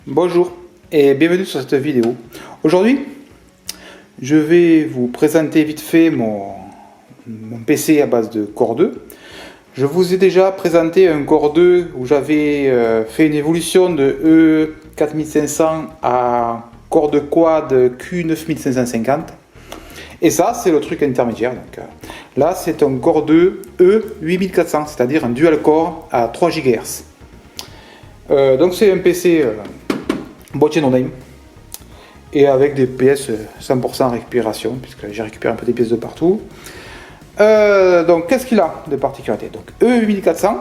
Bonjour et bienvenue sur cette vidéo. Aujourd'hui, je vais vous présenter vite fait mon PC à base de Core 2. Je vous ai déjà présenté un Core 2 où j'avais fait une évolution de E4500 à Core 2 Quad Q9550. Et ça, c'est le truc intermédiaire. Donc, là, c'est un Core 2 E8400, c'est-à-dire un dual core à 3 GHz. Donc c'est un PC boîtier no name et avec des pièces 100% récupération, puisque j'ai récupéré un peu des pièces de partout. Donc qu'est-ce qu'il a de particularité? Donc E8400,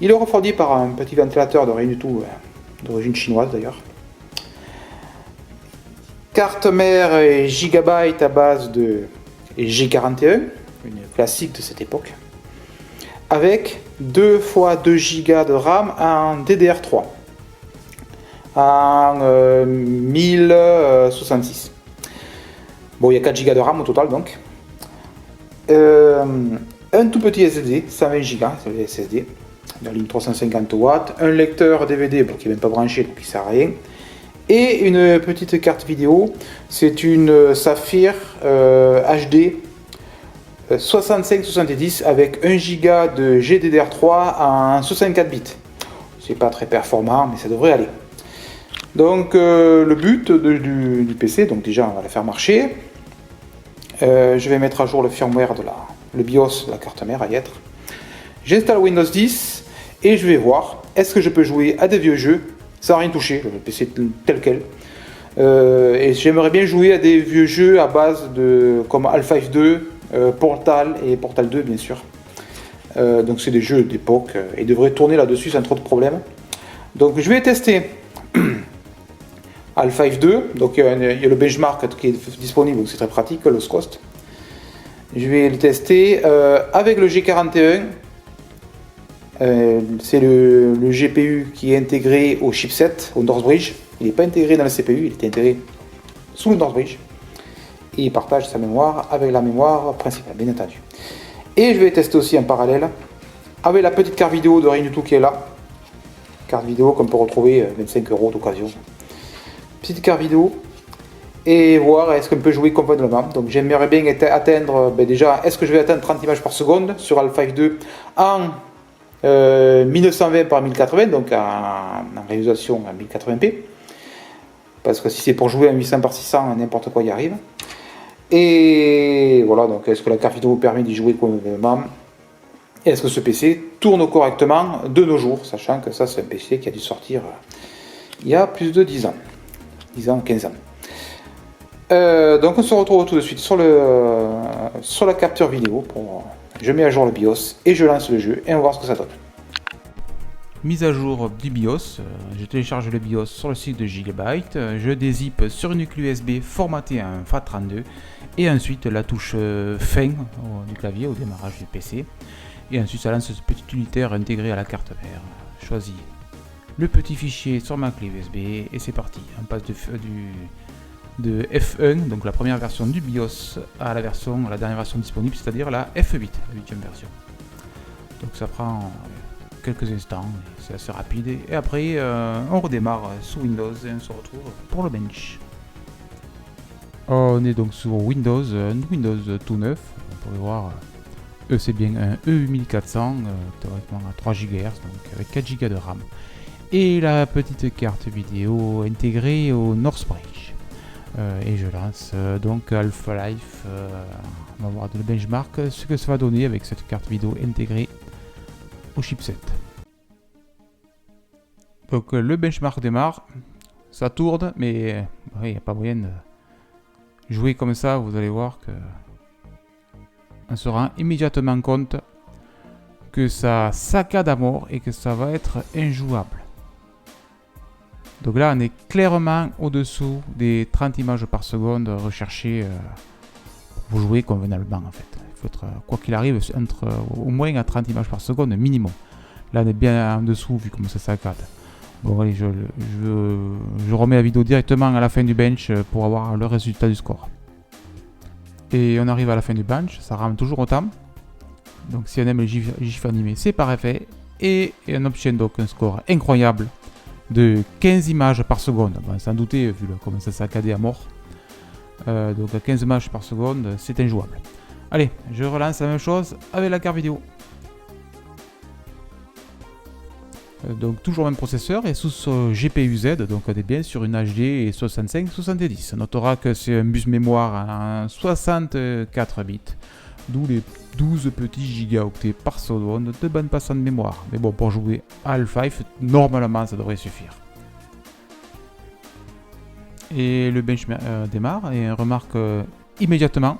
il est refroidi par un petit ventilateur de rien du tout, d'origine chinoise d'ailleurs. Carte mère et Gigabyte à base de G41, une classique de cette époque, avec 2 x 2 Go de RAM en DDR3 en 1066. Bon, il y a 4 Go de RAM au total donc. Un tout petit SSD, 120 Go, c'est le SSD, de la ligne 350 watts, un lecteur DVD bon, qui n'est même pas branché donc il ne sert à rien, et une petite carte vidéo, c'est une Saphir HD 6570 avec 1 Go de GDDR3 en 64 bits. C'est pas très performant, mais ça devrait aller. Donc le but du PC, donc déjà on va le faire marcher. Je vais mettre à jour le firmware le BIOS de la carte mère à y être. J'installe Windows 10 et je vais voir est-ce que je peux jouer à des vieux jeux sans rien toucher, le PC tel quel. Et j'aimerais bien jouer à des vieux jeux à base de comme Half-Life 2, Portal et Portal 2 bien sûr. Donc c'est des jeux d'époque et devraient tourner là-dessus sans trop de problèmes. Donc je vais tester Half-Life 2, donc il y a le benchmark qui est disponible, donc c'est très pratique, low cost. Je vais le tester avec le G41. C'est le GPU qui est intégré au chipset, au Northbridge. Il n'est pas intégré dans le CPU, il est intégré sous le Northbridge. Et il partage sa mémoire avec la mémoire principale, bien entendu. Et je vais tester aussi en parallèle avec la petite carte vidéo de rien du tout qui est là. Carte vidéo qu'on peut retrouver 25 € d'occasion. Petite carte vidéo et voir est-ce qu'on peut jouer convenablement. Donc j'aimerais bien atteindre, déjà, est-ce que je vais atteindre 30 images par seconde sur Half-Life 2 en 1920 par 1080, donc en résolution à 1080p. Parce que si c'est pour jouer en 800 par 600, n'importe quoi y arrive. Et voilà, donc est-ce que la carte vidéo permet d'y jouer convenablement? Et est-ce que ce PC tourne correctement de nos jours, sachant que ça c'est un PC qui a dû sortir il y a plus de 10 ans. 10 ans, 15 ans. Donc on se retrouve tout de suite sur la capture vidéo. Je mets à jour le BIOS et je lance le jeu et on va voir ce que ça donne. Mise à jour du BIOS, je télécharge le BIOS sur le site de Gigabyte, je dézippe sur une clé USB formatée en FAT32 et ensuite la touche fin du clavier au démarrage du PC et ensuite ça lance ce petit unitaire intégré à la carte mère. Choisis le petit fichier sur ma clé USB et c'est parti. On passe de F1, donc la première version du BIOS, à la dernière version disponible, c'est-à-dire la F8, la 8e version. Donc ça prend quelques instants, c'est assez rapide. Et après, on redémarre sous Windows et on se retrouve pour le bench. On est donc sur Windows tout neuf. On pourrait voir, c'est bien un E8400, théoriquement à 3 GHz, donc avec 4 Go de RAM. Et la petite carte vidéo intégrée au Northbridge. Et je lance donc Half-Life. On va voir le benchmark, ce que ça va donner avec cette carte vidéo intégrée au chipset. Donc le benchmark démarre, ça tourne, mais il n'y a pas moyen de jouer comme ça. Vous allez voir que on se rend immédiatement compte que ça saccade à mort et que ça va être injouable. Donc là, on est clairement au-dessous des 30 images par seconde recherchées pour jouer convenablement en fait. Il faut être, quoi qu'il arrive, entre au moins à 30 images par seconde minimum. Là, on est bien en dessous vu comment ça saccade. Bon, allez, je remets la vidéo directement à la fin du bench pour avoir le résultat du score. Et on arrive à la fin du bench, ça rame toujours autant. Donc si on aime les gifs animés, c'est parfait. Et on obtient donc un score incroyable de 15 images par seconde. Bon, sans douter, vu comment ça saccadait à mort. Donc à 15 images par seconde, c'est injouable. Allez, je relance la même chose avec la carte vidéo. Donc toujours le même processeur et sous ce GPU-Z, donc on est bien sur une HD 6570. On notera que c'est un bus mémoire en 64 bits, d'où les 12 petits gigaoctets par seconde de bande passante de mémoire. Mais bon, pour jouer à Half-Life, normalement ça devrait suffire. Et le bench démarre et on remarque immédiatement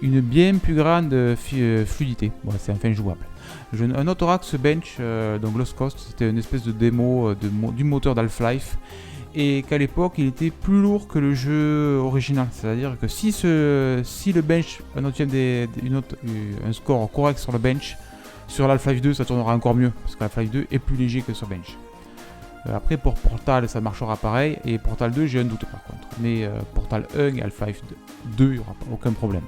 une bien plus grande fluidité. Bon, c'est enfin jouable. Je notera que ce bench, donc Lost Coast, c'était une espèce de démo du moteur d'Half-Life et qu'à l'époque il était plus lourd que le jeu original. C'est-à-dire que si le bench obtient un score correct sur le bench, sur l'Half-Life 2 ça tournera encore mieux parce que Half-Life 2 est plus léger que sur bench. Après pour Portal ça marchera pareil et Portal 2 j'ai un doute par contre. Mais Portal 1 et Half-Life 2 il n'y aura aucun problème.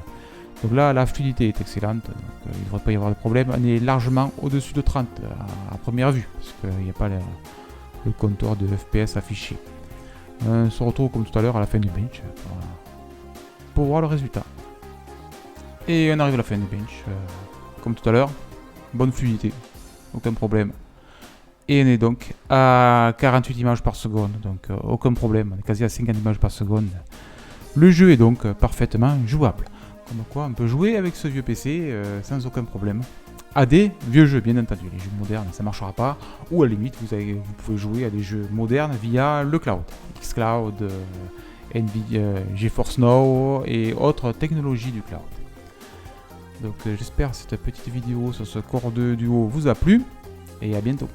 Donc là, la fluidité est excellente, donc, il ne devrait pas y avoir de problème. On est largement au-dessus de 30 à première vue, parce qu'il n'y a pas le compteur de FPS affiché. On se retrouve comme tout à l'heure à la fin du bench pour voir le résultat. Et on arrive à la fin du bench, comme tout à l'heure, bonne fluidité, aucun problème. Et on est donc à 48 images par seconde, donc aucun problème, on est quasi à 50 images par seconde. Le jeu est donc parfaitement jouable. Comme quoi on peut jouer avec ce vieux PC sans aucun problème. À des vieux jeux bien entendu, les jeux modernes ça marchera pas, ou à la limite vous pouvez jouer à des jeux modernes via le cloud, xCloud, Nvidia, GeForce Now et autres technologies du cloud. Donc j'espère que cette petite vidéo sur ce Core 2 Duo vous a plu et à bientôt.